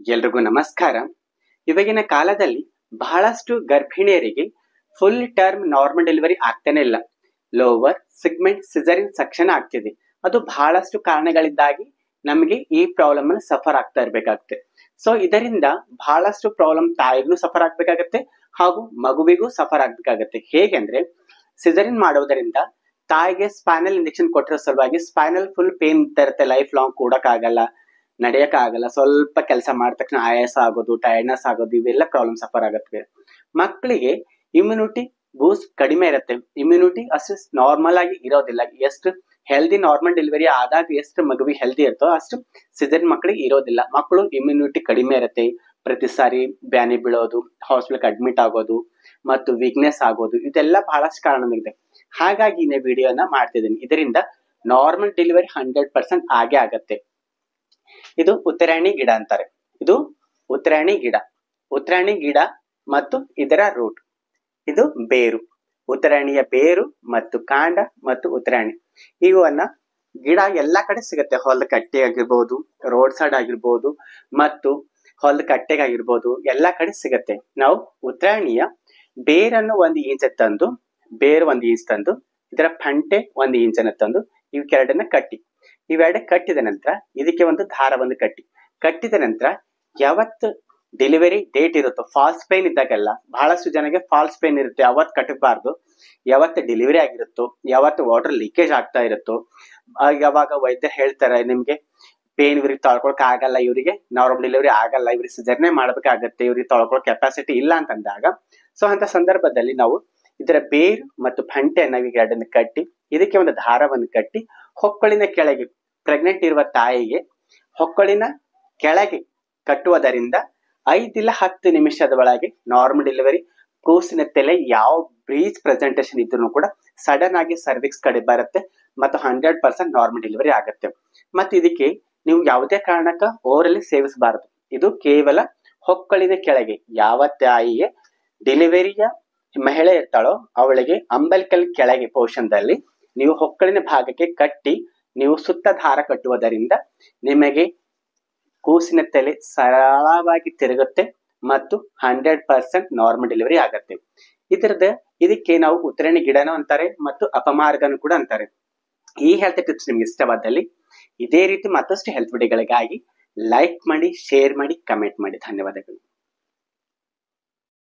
ಎಲ್ರಿಗೂ ನಮಸ್ಕಾರ. ಇವಾಗಿನ ಕಾಲದಲ್ಲಿ ಬಹಳಷ್ಟು ಗರ್ಭಿಣಿಯರಿಗೆ ಫುಲ್ ಟರ್ಮ್ ನಾರ್ಮಲ್ ಡೆಲಿವರಿ ಆಗ್ತಾನೆ ಇಲ್ಲ. ಲೋವರ್ ಸಿಗ್ಮೆಂಟ್ ಸಿಸರಿನ್ ಸೆಕ್ಷನ್ ಆಗ್ತಿದೆ. ಅದು ಬಹಳಷ್ಟು ಕಾರಣಗಳಿಂದಾಗಿ ನಮಗೆ ಈ ಪ್ರಾಬ್ಲಮ್ ಅಲ್ಲಿ ಸಫರ್ ಆಗ್ತಾ ಇರ್ಬೇಕಾಗುತ್ತೆ. ಸೊ ಇದರಿಂದ ಬಹಳಷ್ಟು ಪ್ರಾಬ್ಲಮ್ ತಾಯಿಗೂ ಸಫರ್ ಆಗ್ಬೇಕಾಗತ್ತೆ ಹಾಗೂ ಮಗುವಿಗೂ ಸಫರ್ ಆಗ್ಬೇಕಾಗತ್ತೆ. ಹೇಗೆಂದ್ರೆ ಸಿಸರಿನ್ ಮಾಡೋದರಿಂದ ತಾಯಿಗೆ ಸ್ಪೈನಲ್ ಇಂಜೆಕ್ಷನ್ ಕೊಟ್ಟಿರೋ ಸಲುವಾಗಿ ಸ್ಪೈನಲ್ ಫುಲ್ ಪೇನ್ ಇರುತ್ತೆ. ಲೈಫ್ ಲಾಂಗ್ ಕೂಡಕ್ಕಾಗಲ್ಲ, ನಡೆಯಕ್ಕಾಗಲ್ಲ. ಸ್ವಲ್ಪ ಕೆಲಸ ಮಾಡಿದ ತಕ್ಷಣ ಆಯಾಸ ಆಗೋದು, ಟೈರ್ಡ್ನೆಸ್ ಆಗೋದು, ಇವೆಲ್ಲ ಪ್ರಾಬ್ಲಮ್ ಸಫರ್ ಆಗುತ್ತೆ. ಮಕ್ಕಳಿಗೆ ಇಮ್ಯುನಿಟಿ ಬೂಸ್ಟ್ ಕಡಿಮೆ ಇರುತ್ತೆ. ಇಮ್ಯುನಿಟಿ ಅಷ್ಟು ನಾರ್ಮಲ್ ಆಗಿ ಇರೋದಿಲ್ಲ. ಎಷ್ಟು ಹೆಲ್ದಿ ನಾರ್ಮಲ್ ಡೆಲಿವರಿ ಆದಾಗ ಎಷ್ಟು ಮಗುವಿಗೆ ಹೆಲ್ದಿ ಇರ್ತೋ ಅಷ್ಟು ಸಿಸರಿನ್ ಮಕ್ಕಳಿಗೆ ಇರೋದಿಲ್ಲ. ಮಕ್ಕಳು ಇಮ್ಯುನಿಟಿ ಕಡಿಮೆ ಇರುತ್ತೆ. ಪ್ರತಿ ಸಾರಿ ಬ್ಯಾನಿ ಬೀಳೋದು, ಹಾಸ್ಪಿಟಲ್ ಅಡ್ಮಿಟ್ ಆಗೋದು ಮತ್ತು ವೀಕ್ನೆಸ್ ಆಗೋದು, ಇದೆಲ್ಲ ಬಹಳಷ್ಟು ಕಾರಣವಿದೆ. ಹಾಗಾಗಿ ಈ ವಿಡಿಯೋನ ಮಾಡ್ತಿದ್ದೀನಿ. ಇದರಿಂದ ನಾರ್ಮಲ್ ಡೆಲಿವರಿ 100% ಆಗೇ ಆಗತ್ತೆ. ಇದು ಉತ್ತರಾಯಣಿ ಗಿಡ ಅಂತಾರೆ. ಇದು ಉತ್ತರಾಯಣಿ ಗಿಡ ಮತ್ತು ಇದರ ರೂಟ್. ಇದು ಬೇರು, ಉತ್ತರಾಯಣಿಯ ಬೇರು ಮತ್ತು ಕಾಂಡ ಮತ್ತು ಉತ್ತರಾಯಣಿ ಇವನ್ನ ಗಿಡ ಎಲ್ಲಾ ಕಡೆ ಸಿಗುತ್ತೆ. ಹೊಲದ ಕಟ್ಟೆ ಆಗಿರ್ಬೋದು, ರೋಡ್ ಸೈಡ್ ಆಗಿರ್ಬೋದು ಮತ್ತು ಹೊಲದ ಕಟ್ಟೆಗಾಗಿರ್ಬೋದು, ಎಲ್ಲಾ ಕಡೆ ಸಿಗುತ್ತೆ. ನಾವು ಉತ್ತರಾಯಣಿಯ ಬೇರನ್ನು 1 ಇಂಚ್ ತಂದು, ಇದರ ಫಂಟೆ 1 ಇಂಚನ್ನು ತಂದು ಇವೆರಡನ್ನ ಇವೆರಡು ಕಟ್ಟಿದ ನಂತರ ಇದಕ್ಕೆ ಒಂದು ದಾರವನ್ನು ಕಟ್ಟಿದ ನಂತರ ಯಾವತ್ತು ಡೆಲಿವರಿ ಡೇಟ್ ಇರುತ್ತೋ, ಫಾಲ್ಸ್ ಪೇನ್ ಇದ್ದಾಗೆಲ್ಲ ಬಹಳಷ್ಟು ಜನಕ್ಕೆ ಫಾಲ್ಸ್ ಪೇನ್ ಇರುತ್ತೆ, ಯಾವತ್ತು ಕಟ್ಟಬಾರ್ದು. ಯಾವತ್ತು ಡೆಲಿವರಿ ಆಗಿರುತ್ತೋ, ಯಾವತ್ತು ವಾಟರ್ ಲೀಕೇಜ್ ಆಗ್ತಾ ಇರುತ್ತೋ, ಯಾವಾಗ ವೈದ್ಯರು ಹೇಳ್ತಾರೆ ನಿಮ್ಗೆ ಪೇನ್ ಇವ್ರಿಗೆ ತೊಳ್ಕೊಳಕ್ ಆಗಲ್ಲ, ಇವರಿಗೆ ನಾರ್ಮಲ್ ಡೆಲಿವರಿ ಆಗಲ್ಲ, ಇವ್ರಿಗೆ ಸಿಸರ್ನೇ ಮಾಡ್ಬೇಕಾಗತ್ತೆ, ಇವ್ರಿಗೆ ತೊಳ್ಕೊಳೋ ಕೆಪಾಸಿಟಿ ಇಲ್ಲ ಅಂತಂದಾಗ, ಸೊ ಅಂತ ಸಂದರ್ಭದಲ್ಲಿ ನಾವು ಇದರ ಬೇರು ಮತ್ತು ಫಂಟೆಯನ್ನ ಎರಡನ್ನು ಕಟ್ಟಿ ಇದಕ್ಕೆ ಒಂದು ದಾರವನ್ನು ಕಟ್ಟಿ ಹೊಕ್ಕಳಿನ ಕೆಳಗೆ ಪ್ರೆಗ್ನೆಂಟ್ ಇರುವ ತಾಯಿಗೆ ಹೊಕ್ಕಳಿನ ಕೆಳಗೆ ಕಟ್ಟುವುದರಿಂದ 5 ಇಲ್ಲ 10 ನಿಮಿಷದ ಒಳಗೆ ನಾರ್ಮಲ್ ಡೆಲಿವರಿ, ಕೂಸಿನ ತಲೆ ಯಾವ ಬ್ರೀಚ್ ಪ್ರೆಸೆಂಟೇಷನ್ ಇದ್ರೂ ಕೂಡ ಸಡನ್ ಆಗಿ ಸರ್ವಿಕ್ಸ್ ಕಡೆ ಬರುತ್ತೆ ಮತ್ತು 100% ನಾರ್ಮಲ್ ಡೆಲಿವರಿ ಆಗುತ್ತೆ. ಮತ್ತೆ ಇದಕ್ಕೆ ನೀವು ಯಾವುದೇ ಕಾರಣಕ್ಕ ಓರಲಿ ಸೇವಿಸಬಾರದು. ಇದು ಕೇವಲ ಹೊಕ್ಕಳಿನ ಕೆಳಗೆ, ಯಾವ ತಾಯಿಗೆ ಡೆಲಿವರಿಯ ಮಹಿಳೆ ಇರ್ತಾಳೋ ಅವಳಿಗೆ ಅಂಬಲ್ಕಲ್ ಕೆಳಗೆ ಪೋರ್ಷನ್ದಲ್ಲಿ ನೀವು ಹೊಕ್ಕಳಿನ ಭಾಗಕ್ಕೆ ಕಟ್ಟಿ ನೀವು ಸುತ್ತ ದಾರ ಕಟ್ಟುವುದರಿಂದ ನಿಮಗೆ ಕೂಸಿನ ತಲೆ ಸರಳವಾಗಿ ತಿರುಗುತ್ತೆ ಮತ್ತು 100% ನಾರ್ಮಲ್ ಡೆಲಿವರಿ ಆಗತ್ತೆ. ಇದಕ್ಕೆ ನಾವು ಉತ್ತರಾಯಣಿ ಗಿಡನೂ ಅಂತಾರೆ ಮತ್ತು ಅಪಮಾರ್ಗನು ಕೂಡ ಅಂತಾರೆ. ಈ ಹೆಲ್ತ್ ಟಿಪ್ಸ್ ನಿಮ್ಗೆ ಇಷ್ಟವಾದಲ್ಲಿ ಇದೇ ರೀತಿ ಮತ್ತಷ್ಟು ಹೆಲ್ತ್ ವಿಡಿಯೋಗಳಿಗಾಗಿ ಲೈಕ್ ಮಾಡಿ, ಶೇರ್ ಮಾಡಿ, ಕಮೆಂಟ್ ಮಾಡಿ. ಧನ್ಯವಾದಗಳು.